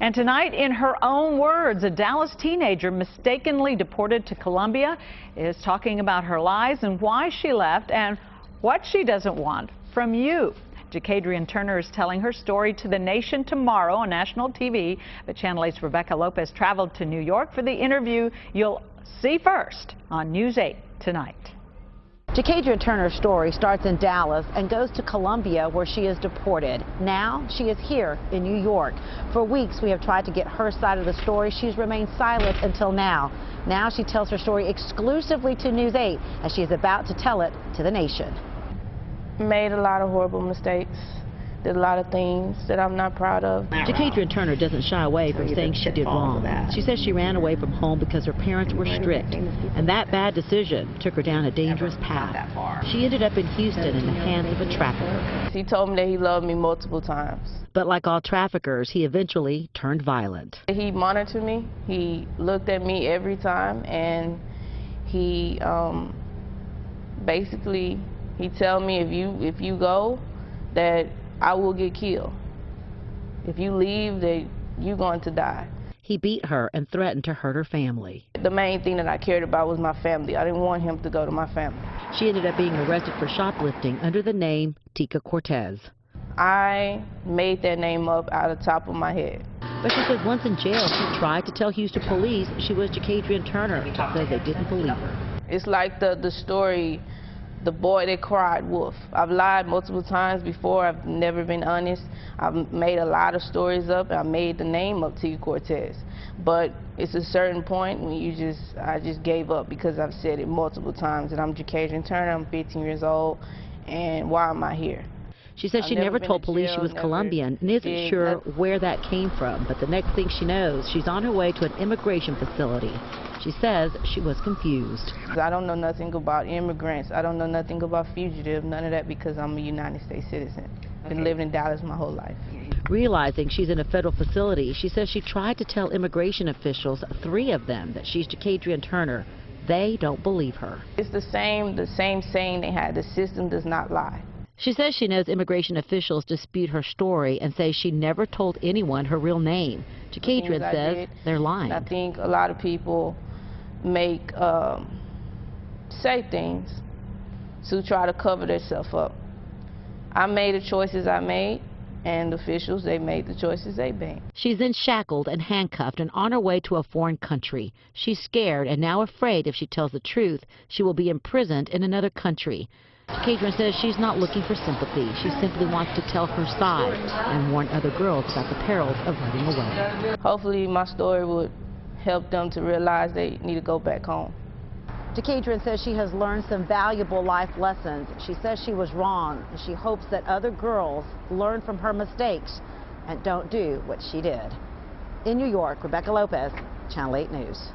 And tonight, in her own words, a Dallas teenager mistakenly deported to Colombia is talking about her lies and why she left and what she doesn't want from you. Jakeria Turner is telling her story to the nation tomorrow on national TV. But Channel 8's Rebecca Lopez traveled to New York for the interview you'll see first on News 8 tonight. Jakeria Turner's story starts in Dallas and goes to Colombia, where she is deported. Now she is here in New York. For weeks we have tried to get her side of the story. She's remained silent until now. Now she tells her story exclusively to News 8 as she is about to tell it to the nation. Made a lot of horrible mistakes. Did a lot of things that I'm not proud of. Jakeria Turner doesn't shy away from saying she did wrong. She says she ran away from home because her parents were strict, and that bad decision took her down a dangerous path. She ended up in Houston in the hands of a trafficker. He told me that he loved me multiple times. But like all traffickers, he eventually turned violent. He monitored me. He looked at me every time, and he basically he tell me if you go, that I will get killed. If you leave, that you're going to die. He beat her and threatened to hurt her family. The main thing that I cared about was my family. I didn't want him to go to my family. She ended up being arrested for shoplifting under the name Tika Cortez. I made that name up out of the top of my head. But she says once in jail, she tried to tell Houston police she was Jakeria Turner, but says they didn't believe her. It's like the story, The Boy That Cried Wolf. I've lied multiple times before. I've never been honest. I've made a lot of stories up. I made the name up, Tika Cortez. But it's a certain point when I just gave up, because I've said it multiple times that I'm Jakeria Turner, I'm 15 years old, and why am I here? She says she never told police she was Colombian and isn't sure where that came from. But the next thing she knows, she's on her way to an immigration facility. She says she was confused. I don't know nothing about immigrants. I don't know nothing about fugitives, none of that, because I'm a United States citizen. I've been living in Dallas my whole life. Realizing she's in a federal facility, she says she tried to tell immigration officials, 3 of them, that she's Jakeria Turner. They don't believe her. It's the same saying they had: the system does not lie. She says she knows immigration officials dispute her story and say she never told anyone her real name. Jakeria says they're lying. I think a lot of people say things to try to cover themselves up. I made the choices I made, and the officials, they made the choices they made. She's then shackled and handcuffed and on her way to a foreign country. She's scared and now afraid if she tells the truth, she will be imprisoned in another country. Jakeria says she's not looking for sympathy. She simply wants to tell her side and warn other girls about the perils of running away. Hopefully my story would help them to realize they need to go back home. Jakeria says she has learned some valuable life lessons. She says she was wrong, and she hopes that other girls learn from her mistakes and don't do what she did. In New York, Rebecca Lopez, Channel 8 News.